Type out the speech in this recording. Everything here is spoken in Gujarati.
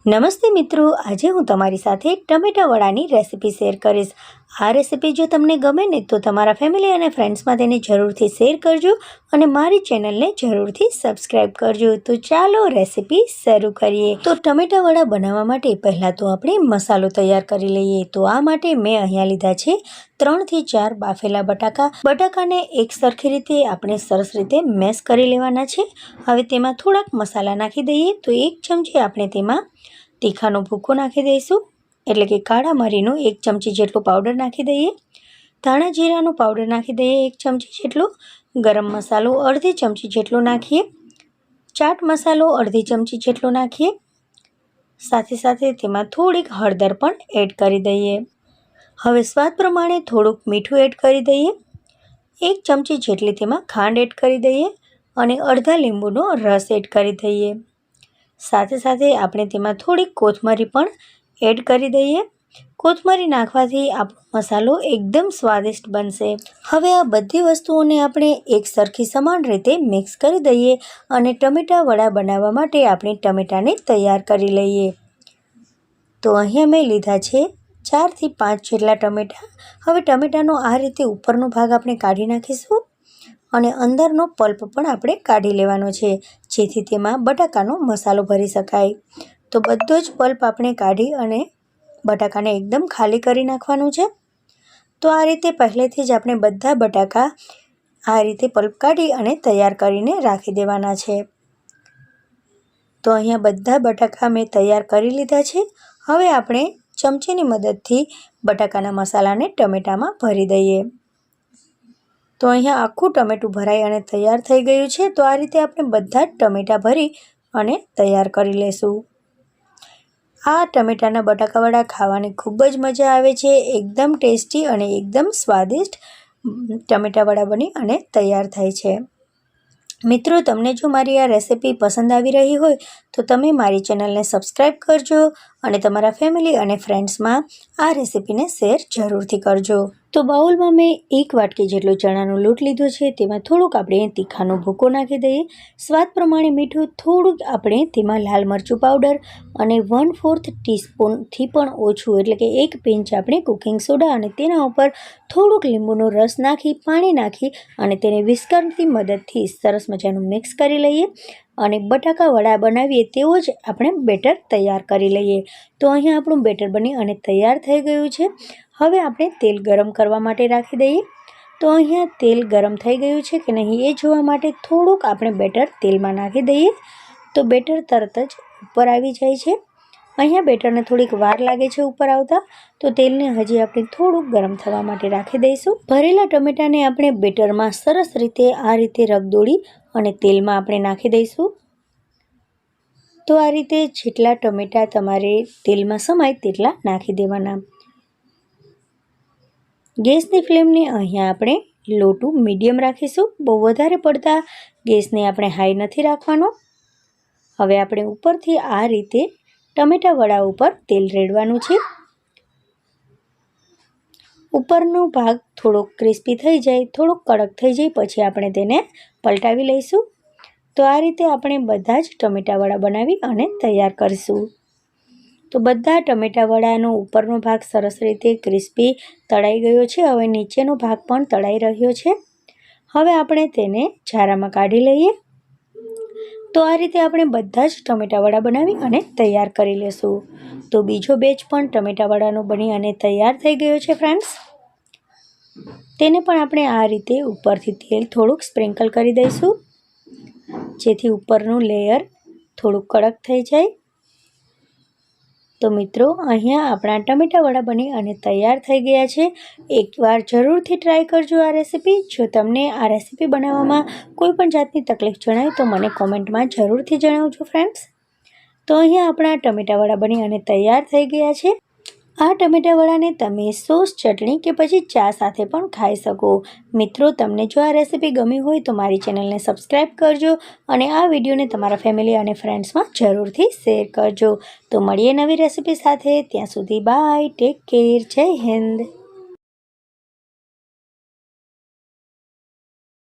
નમસ્તે મિત્રો, આજે હું તમારી સાથે ટમેટા વડાની રેસીપી શેર કરીશ। આ રેસીપી જો તમને ગમે ને તો તમારા ફેમિલી અને ફ્રેન્ડ્સમાં તેને જરૂરથી શેર કરજો અને મારી ચેનલને જરૂરથી સબસ્ક્રાઈબ કરજો। તો ચાલો રેસીપી શરૂ કરીએ। તો ટમેટા વડા બનાવવા માટે પહેલાં તો આપણે મસાલો તૈયાર કરી લઈએ। તો આ માટે મેં અહીંયા લીધા છે 3 થી 4 બાફેલા બટાકા। બટાકાને એક સરખી રીતે આપણે સરસ રીતે મેશ કરી લેવાના છે। હવે તેમાં થોડાક મસાલા નાખી દઈએ। તો 1 ચમચી આપણે તેમાં તીખાનો ભૂકો નાખી દઈશું, એટલે કે કાળા મરીનો 1 ચમચી જેટલો પાવડર નાખી દઈએ। ધાણા જીરાનો પાવડર નાખી દઈએ 1 ચમચી જેટલો। ગરમ મસાલો અડધી ચમચી જેટલો નાખીએ। ચાટ મસાલો અડધી ચમચી જેટલો નાખીએ। સાથે સાથે તેમાં થોડીક હળદર પણ એડ કરી દઈએ। હવે સ્વાદ પ્રમાણે થોડુંક મીઠું એડ કરી દઈએ। 1 ચમચી જેટલી તેમાં ખાંડ એડ કરી દઈએ અને અડધા લીંબુનો રસ એડ કરી દઈએ। સાથે સાથે આપણે તેમાં થોડીક કોથમરી પણ એડ કરી દઈએ। કોથમરી નાખવાથી આપણો મસાલો એકદમ સ્વાદિષ્ટ બનશે। હવે આ બધી વસ્તુઓને આપણે એક સરખી સમાન રીતે મિક્સ કરી દઈએ અને ટમેટા વડા બનાવવા માટે આપણે ટમેટાને તૈયાર કરી લઈએ। તો અહીંયા મેં લીધા છે 4 થી 5 જેટલા ટમેટા। હવે ટમેટાનો આ રીતે ઉપરનો ભાગ આપણે કાઢી નાખીશું અને અંદરનો પલ્પ પણ આપણે કાઢી લેવાનો છે, જેથી તેમાં બટાકાનો મસાલો ભરી શકાય। તો બધો જ પલ્પ આપણે કાઢી અને બટાકાને એકદમ ખાલી કરી નાખવાનું છે। તો આ રીતે પહેલેથી જ આપણે બધા બટાકા આ રીતે પલ્પ કાઢી અને તૈયાર કરીને રાખી દેવાના છે। તો અહીંયા બધા બટાકા મેં તૈયાર કરી લીધા છે। હવે આપણે ચમચીની મદદથી બટાકાના મસાલાને ટમેટામાં ભરી દઈએ। તો અહીંયા આખું ટમેટું ભરાઈ અને તૈયાર થઈ ગયું છે। તો આ રીતે આપણે બધા જ ટમેટા ભરી અને તૈયાર કરી લેશું। આ ટમેટાના બટાકા વડા ખાવાની ખૂબ જ મજા આવે છે। એકદમ ટેસ્ટી અને એકદમ સ્વાદિષ્ટ ટમેટા વડા બની અને તૈયાર થાય છે। મિત્રો, તમને જો મારી આ રેસીપી પસંદ આવી રહી હોય તો તમે મારી ચેનલને સબસ્ક્રાઈબ કરજો અને તમારા ફેમિલી અને ફ્રેન્ડ્સમાં આ રેસીપીને શેર જરૂરથી કરજો। તો બાઉલમાં મેં 1 વાટકી જેટલો ચણાનો લોટ લીધો છે। તેમાં થોડુંક આપણે તીખાનો ભૂકો નાખી દઈએ। સ્વાદ પ્રમાણે મીઠું, થોડુંક આપણે તેમાં લાલ મરચું પાવડર અને 1/4 ટીસ્પૂનથી પણ ઓછું એટલે કે 1 પિંચ આપણે કુકિંગ સોડા અને તેના ઉપર થોડુંક લીંબુનો રસ નાખી પાણી નાખી અને તેને વિસ્કરની મદદથી સરસ મજાનું મિક્સ કરી લઈએ અને બટાકા વડા બનાવીએ તેવો જ આપણે બેટર તૈયાર કરી લઈએ। તો અહીંયા આપણું બેટર બની અને તૈયાર થઈ ગયું છે। હવે આપણે તેલ ગરમ કરવા માટે રાખી દઈએ। તો અહીંયા તેલ ગરમ થઈ ગયું છે કે નહીં એ જોવા માટે થોડુંક આપણે બેટર તેલમાં નાખી દઈએ। તો બેટર તરત જ ઉપર આવી જાય છે। અહીંયા બેટરને થોડીક વાર લાગે છે ઉપર આવતા, તો તેલને હજી આપણે થોડુંક ગરમ થવા માટે રાખી દઈશું। ભરેલા ટમેટાને આપણે બેટરમાં સરસ રીતે આ રીતે રગદોળી અને તેલમાં આપણે નાખી દઈશું। તો આ રીતે જેટલા ટમેટા તમારે તેલમાં સમાય તેટલા નાખી દેવાના। ગેસની ફ્લેમને અહીંયા આપણે લો ટુ મીડિયમ રાખીશું, બહુ વધારે પડતા ગેસને આપણે હાઈ નથી રાખવાનો। હવે આપણે ઉપરથી આ રીતે ટમેટા વડા ઉપર તેલ રેડવાનું છે। ઉપરનો ભાગ થોડોક ક્રિસ્પી થઈ જાય, થોડોક કડક થઈ જાય પછી આપણે તેને પલટાવી લઈશું। તો આ રીતે આપણે બધા જ ટમેટા વડા બનાવી અને તૈયાર કરીશું। તો બધા ટમેટા વડાનો ઉપરનો ભાગ સરસ રીતે ક્રિસ્પી તળાઈ ગયો છે। હવે નીચેનો ભાગ પણ તળાઈ રહ્યો છે। હવે આપણે તેને ઝારામાં કાઢી લઈએ। તો આ રીતે આપણે બધા જ ટમેટા વડા બનાવી અને તૈયાર કરી લેશું। તો બીજો બેચ પણ ટમેટા વડાનો બની અને તૈયાર થઈ ગયો છે ફ્રેન્ડ્સ। તેને પણ આપણે આ રીતે ઉપરથી તેલ થોડુંક સ્પ્રિંકલ કરી દઈશું, જેથી ઉપરનું લેયર થોડુંક કડક થઈ જાય। તો મિત્રો, અહીંયા આપણા ટમેટા વડા બની અને તૈયાર થઈ ગયા છે। એકવાર જરૂરથી ટ્રાય કરજો આ રેસીપી। જો તમને આ રેસીપી બનાવવામાં કોઈ પણ જાતની તકલીફ જણાય તો મને કોમેન્ટમાં જરૂરથી જણાવજો ફ્રેન્ડ્સ। તો અહીંયા આપણા ટમેટા વડા બની અને તૈયાર થઈ ગયા છે। આ ટમેટા વડાને તમે સોસ, ચટણી કે પછી ચા સાથે પણ ખાઈ શકો। મિત્રો, તમને જો આ રેસીપી ગમી હોય તો મારી ચેનલને સબસ્ક્રાઈબ કરજો અને આ વિડીયોને તમારા ફેમિલી અને ફ્રેન્ડ્સમાં જરૂરથી શેર કરજો। તો મળીએ નવી રેસીપી સાથે, ત્યાં સુધી બાય, ટેક કેર, જય હિન્દ।